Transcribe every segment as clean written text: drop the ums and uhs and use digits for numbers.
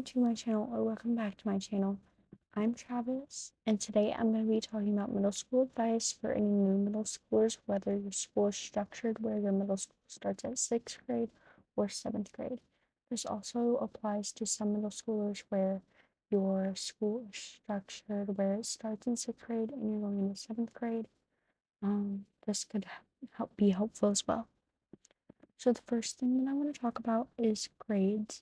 welcome to my channel, or welcome back to my channel. I'm Travis, and today I'm going to be talking about middle school advice for any new middle schoolers, whether your school is structured where your middle school starts at 6th grade or 7th grade. This also applies to some middle schoolers where your school is structured where it starts in 6th grade and you're going into 7th grade. This could be helpful as well. So the first thing that I want to talk about is grades.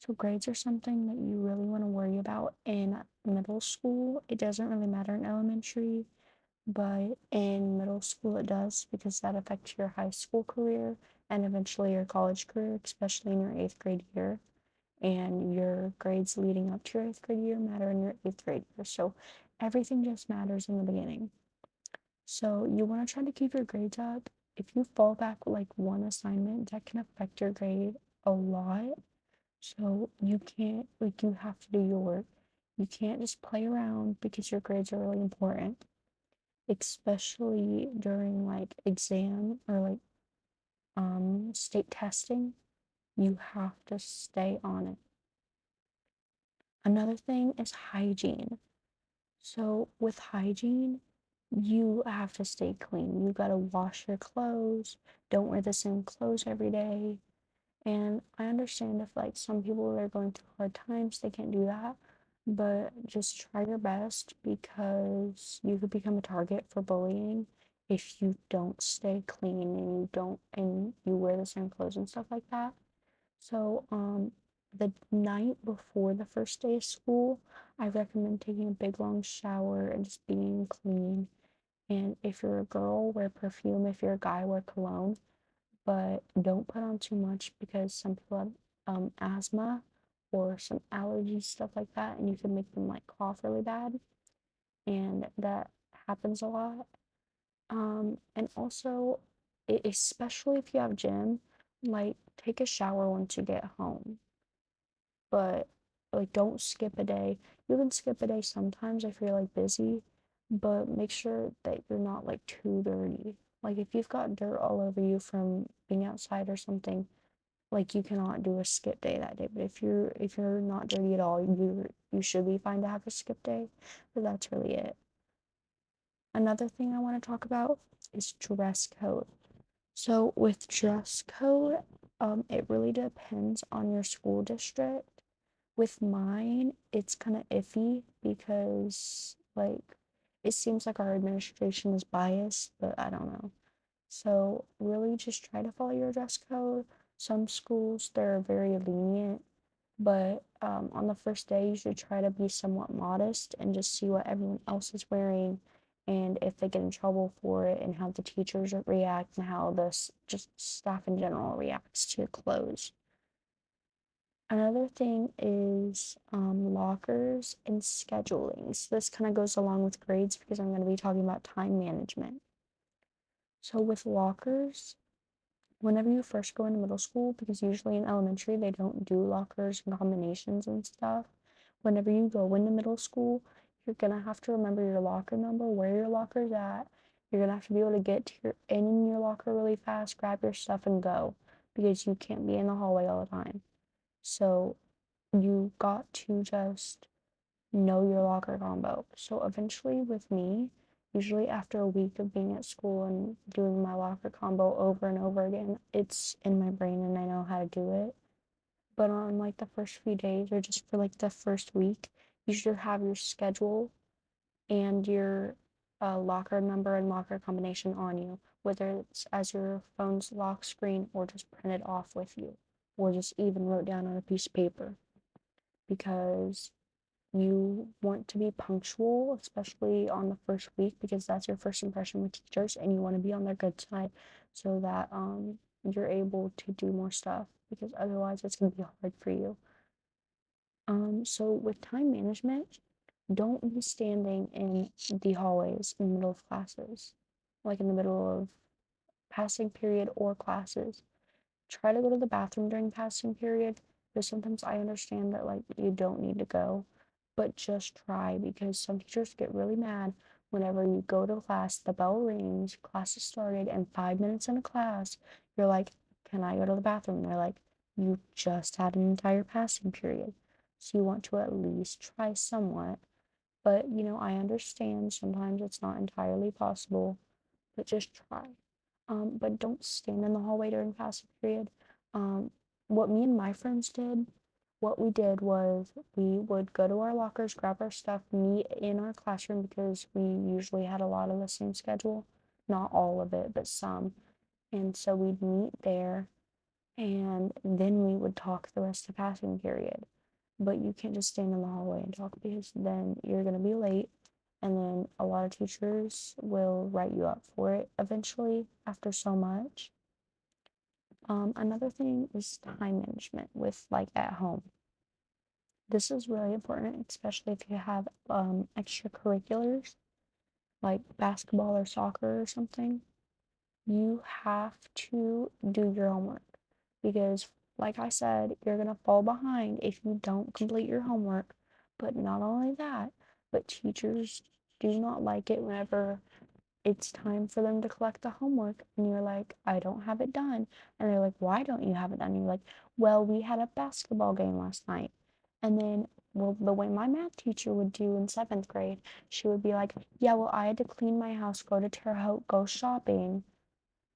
So grades are something that you really want to worry about in middle school. It doesn't really matter in elementary, but in middle school it does because that affects your high school career and eventually your college career, especially in your 8th grade year. And your grades leading up to your 8th grade year matter in your 8th grade year. So everything just matters in the beginning. So you want to try to keep your grades up. If you fall back with like one assignment, that can affect your grade a lot. So you can't, like, you have to do your work. You can't just play around because your grades are really important, especially during like exam or like state testing. You have to stay on it. Another thing is hygiene. So with hygiene, you have to stay clean. You gotta wash your clothes. Don't wear the same clothes every day. And I understand if like some people are going through hard times, they can't do that. But just try your best because you could become a target for bullying if you don't stay clean and you wear the same clothes and stuff like that. So the night before the first day of school, I recommend taking a big long shower and just being clean. And if you're a girl, wear perfume. If you're a guy, wear cologne, but don't put on too much because some people have asthma or some allergies, stuff like that, and you can make them like cough really bad, and that happens a lot. And also, especially if you have gym, like take a shower once you get home, but like don't skip a day. You can skip a day sometimes if you're like busy, but make sure that you're not like too dirty. Like if you've got dirt all over you from being outside or something, like you cannot do a skip day that day. But if you're not dirty at all, you should be fine to have a skip day. But that's really it. Another thing I want to talk about is dress code. So with dress code, it really depends on your school district. With mine, it's kind of iffy because like it seems like our administration is biased, but I don't know. So really just try to follow your dress code. Some schools they're very lenient, but on the first day you should try to be somewhat modest and just see what everyone else is wearing and if they get in trouble for it and how the teachers react and how the just staff in general reacts to clothes. Another thing is lockers and scheduling. So this kind of goes along with grades because I'm going to be talking about time management. So with lockers, whenever you first go into middle school, because usually in elementary they don't do lockers and combinations and stuff, whenever you go into middle school, you're gonna have to remember your locker number, where your locker's at. You're gonna have to be able to get to in your locker really fast, grab your stuff and go, because you can't be in the hallway all the time. So you got to just know your locker combo. So eventually with me, usually after a week of being at school and doing my locker combo over and over again, it's in my brain and I know how to do it. But on like the first few days or just for like the first week, you should have your schedule and your locker number and locker combination on you, whether it's as your phone's lock screen or just print it off with you, or just even wrote down on a piece of paper because you want to be punctual, especially on the first week, because that's your first impression with teachers, and you want to be on their good side so that you're able to do more stuff. Because otherwise, it's gonna be hard for you. So with time management, don't be standing in the hallways in the middle of classes, like in the middle of passing period or classes. Try to go to the bathroom during passing period, because sometimes I understand that like you don't need to go, but just try because some teachers get really mad whenever you go to class, the bell rings, class is started, and 5 minutes into class, you're like, can I go to the bathroom? And they're like, you just had an entire passing period. So you want to at least try somewhat. But, I understand sometimes it's not entirely possible, but just try. But don't stand in the hallway during passive period. Um, what me and my friends did, what we did was we would go to our lockers, grab our stuff, meet in our classroom because we usually had a lot of the same schedule. Not all of it, but some. And so we'd meet there and then we would talk the rest of the passing period. But you can't just stand in the hallway and talk because then you're going to be late and then a lot of teachers will write you up for it eventually after so much. Another thing is time management with like at home. This is really important, especially if you have extracurriculars like basketball or soccer or something. You have to do your homework because, like I said, you're going to fall behind if you don't complete your homework. But not only that, but teachers do not like it whenever it's time for them to collect the homework and you're like, I don't have it done. And they're like, why don't you have it done? And you're like, well, we had a basketball game last night. And then, well, the way my math teacher would do in seventh grade, she would be like, yeah, well, I had to clean my house, go to Terre Haute, go shopping.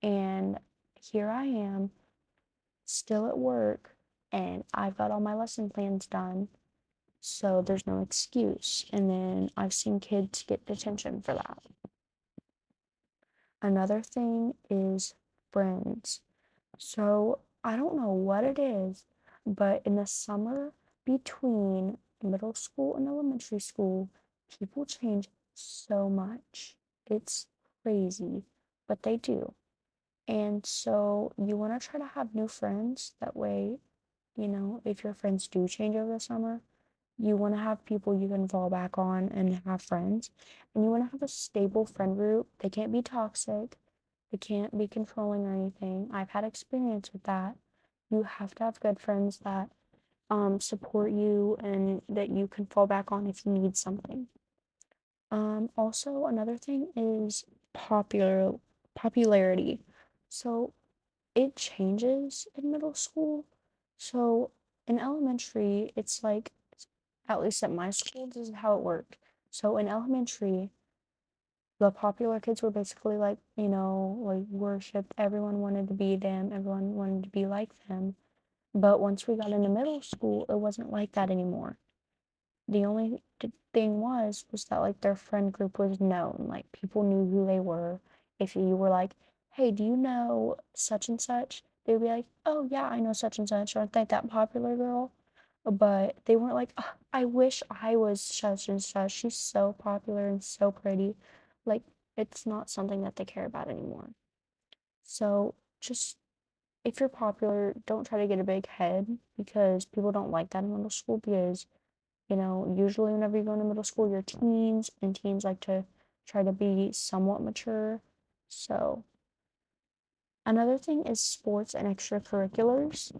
And here I am, still at work, and I've got all my lesson plans done. So there's no excuse. And then I've seen kids get detention for that. Another thing is friends. So I don't know what it is, but in the summer between middle school and elementary school, people change so much. It's crazy, but they do. And so you want to try to have new friends. That way, if your friends do change over the summer, you want to have people you can fall back on and have friends. And you want to have a stable friend group. They can't be toxic. They can't be controlling or anything. I've had experience with that. You have to have good friends that support you and that you can fall back on if you need something. Also another thing is popularity. So it changes in middle school. So in elementary, it's like, at least at my school, this is how it worked. So in elementary, the popular kids were basically like, like worshipped. Everyone wanted to be them, everyone wanted to be like them. But once we got into middle school, it wasn't like that anymore. The only thing was that like their friend group was known, like people knew who they were. If you were like, hey, do you know such and such, they would be like, oh yeah, I know such and such, aren't they that popular girl? But they weren't like, "Ugh, I wish I was such and such, she's so popular and so pretty." Like, it's not something that they care about anymore. So just, if you're popular, don't try to get a big head because people don't like that in middle school because usually whenever you go into middle school, you're teens, and teens like to try to be somewhat mature. So, another thing is sports and extracurriculars.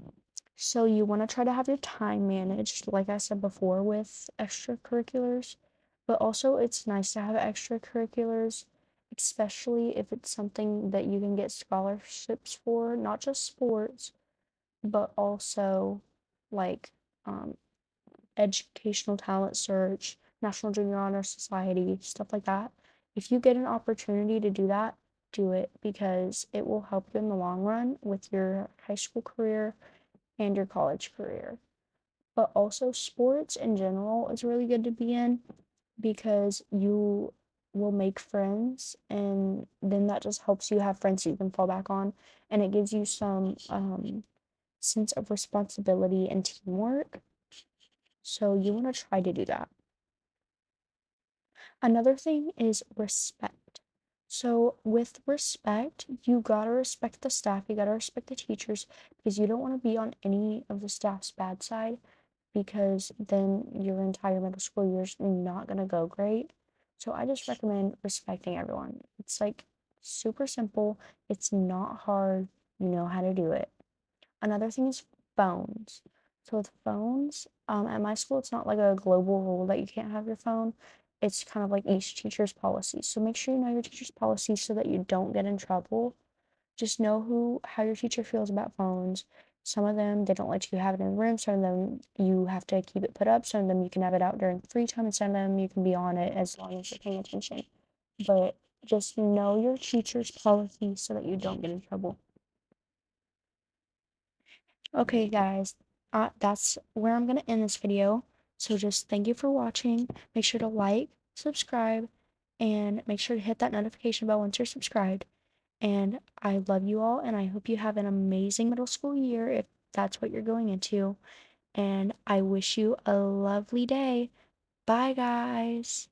So, you want to try to have your time managed, like I said before, with extracurriculars, but also it's nice to have extracurriculars, especially if it's something that you can get scholarships for, not just sports, but also like um, educational talent search, National Junior Honor Society, stuff like that. If you get an opportunity to do that, do it because it will help you in the long run with your high school career and your college career. But also, sports in general is really good to be in because you will make friends, and then that just helps you have friends that you can fall back on, and it gives you some sense of responsibility and teamwork. So, you want to try to do that. Another thing is respect. So, with respect, you gotta respect the staff, you gotta respect the teachers because you don't want to be on any of the staff's bad side because then your entire middle school year's not gonna go great. So, I just recommend respecting everyone. It's like super simple, it's not hard, you know how to do it. Another thing is phones. So with phones, at my school, it's not like a global rule that you can't have your phone. It's kind of like each teacher's policy. So make sure you know your teacher's policy so that you don't get in trouble. Just know how your teacher feels about phones. Some of them, they don't let you have it in the room. Some of them, you have to keep it put up. Some of them, you can have it out during free time. And some of them, you can be on it as long as you're paying attention. But just know your teacher's policy so that you don't get in trouble. Okay, guys, that's where I'm going to end this video. So just thank you for watching. Make sure to like, subscribe, and make sure to hit that notification bell once you're subscribed. And I love you all, and I hope you have an amazing middle school year if that's what you're going into. And I wish you a lovely day. Bye, guys.